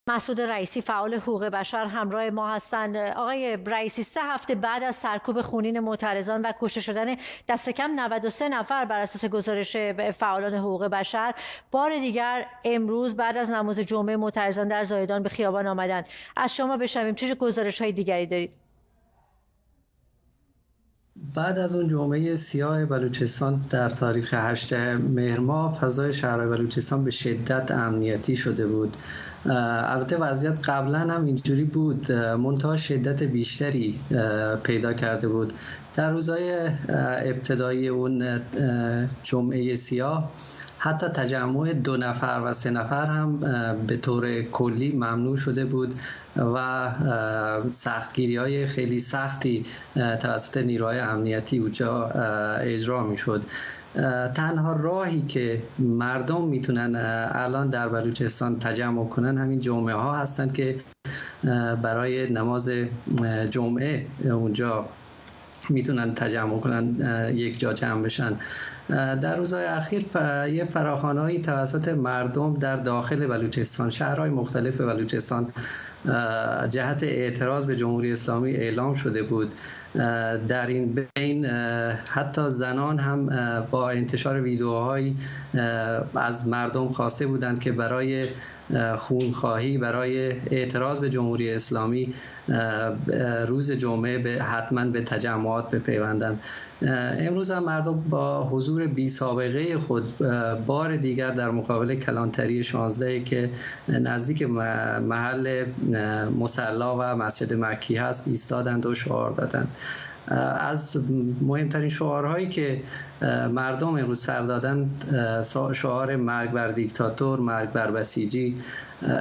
مسعود رئیسی فعال حقوق بشر همراه ما هستند. آقای رئیسی، 3 هفته بعد از سرکوب خونین معترضان و کشته شدن دست کم 93 نفر بر اساس گزارش فعالان حقوق بشر، بار دیگر امروز بعد از نماز جمعه معترضان در زاهدان به خیابان آمدند. از شما بشنویم چه گزارش‌های دیگری دارید؟ بعد از اون جمعه سیاه بلوچستان در تاریخ 8 مهر ماه، فضای شهر بلوچستان به شدت امنیتی شده بود. البته وضعیت قبلا هم اینجوری بود، منتها شدت بیشتری پیدا کرده بود. در روزهای ابتدایی اون جمعه سیاه حتی تجمع 2 نفر و 3 نفر هم به طور کلی ممنوع شده بود و سختگیری‌های خیلی سختی توسط نیروهای امنیتی اونجا اجرا می‌شد. تنها راهی که مردم میتونن الان در بلوچستان تجمع کنن همین جمعه ها هستن که برای نماز جمعه اونجا میتونن تجمع کنن، یک جا جمع بشن. در روزهای اخیر یه فراخوان‌هایی توسط مردم در داخل بلوچستان، شهرهای مختلف بلوچستان، جهت اعتراض به جمهوری اسلامی اعلام شده بود. در این بین حتی زنان هم با انتشار ویدیوهایی از مردم خواسته بودند که برای خونخواهی، برای اعتراض به جمهوری اسلامی روز جمعه حتما به تجمعات بپیوندند. امروز هم مردم با حضور بی سابقه خود بار دیگر در مقابل کلانتری 16 که نزدیک محل مصلی و مسجد مکی هست ایستادند و شعار دادند. از مهمترین شعارهایی که مردم امروز سر دادند شعار مرگ بر دیکتاتور، مرگ بر بسیجی،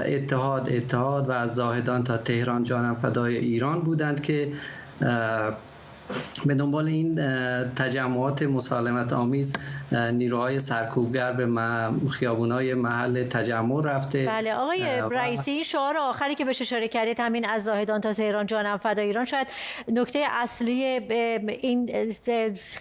اتحاد و از زاهدان تا تهران جانم فدای ایران بودند که به دنبال این تجمعات مسالمت آمیز نیروهای سرکوبگر به خیابونای محل تجمع رفته. بله آقای رئیسی، این شعار آخری که بهش اشاره کردید، همین از زاهدان تا تهران جانم فدای ایران، شاید نکته اصلی این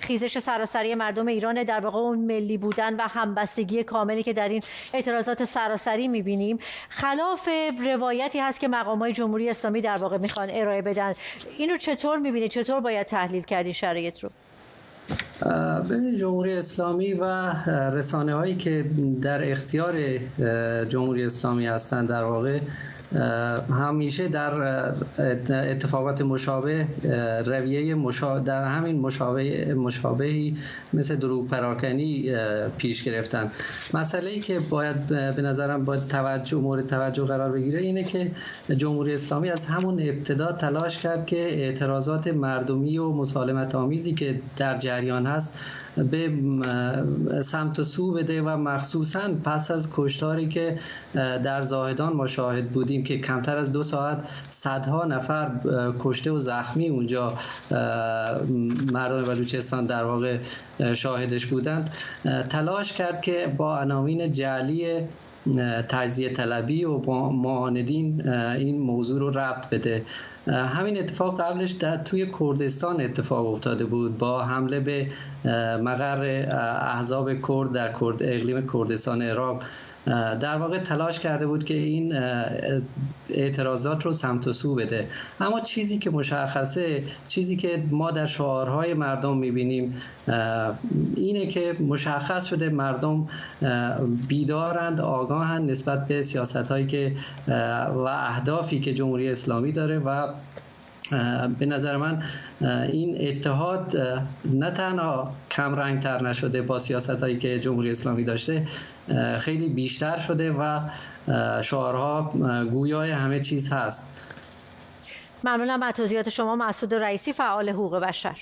خیزش سراسری مردم ایران، در واقع اون ملی بودن و همبستگی کاملی که در این اعتراضات سراسری می‌بینیم. خلاف روایتی هست که مقامات جمهوری اسلامی در واقع میخوان ارائه بدن. اینو چطور می‌بینید؟ چطور باید تحلیل کردین شرایط رو؟ ببینید، جمهوری اسلامی و رسانه‌هایی که در اختیار جمهوری اسلامی هستند در واقع همیشه در اتفاقات مشابه رویه در همین مشابهی مثل دروغ پراکنی پیش گرفتن. مسئله‌ای که باید به نظرم مورد توجه قرار بگیره اینه که جمهوری اسلامی از همون ابتدا تلاش کرد که اعتراضات مردمی و مسالمت آمیزی که در جریان هست به سمت و سو بده و مخصوصاً پس از کشتاری که در زاهدان ما شاهد بودیم که کمتر از 2 ساعت صدها نفر کشته و زخمی اونجا مردم بلوچستان در واقع شاهدش بودند، تلاش کرد که با عناوین جعلی تجزیه طلبی و معاندین این موضوع رو ربط بده. همین اتفاق قبلش توی کردستان اتفاق افتاده بود با حمله به مقر احزاب کرد در اقلیم کردستان عراق. در واقع تلاش کرده بود که این اعتراضات رو سمت و سو بده. اما چیزی که مشخصه، چیزی که ما در شعارهای مردم میبینیم اینه که مشخص شده مردم بیدارند، آگاهند نسبت به سیاست‌هایی که و اهدافی که جمهوری اسلامی داره و به نظر من این اتحاد نه تنها کم رنگ‌تر نشده با سیاست‌هایی که جمهوری اسلامی داشته، خیلی بیشتر شده و شعارها گویای همه چیز هست. ممنونم از توضیحات شما مسعود رئیسی، فعال حقوق بشر.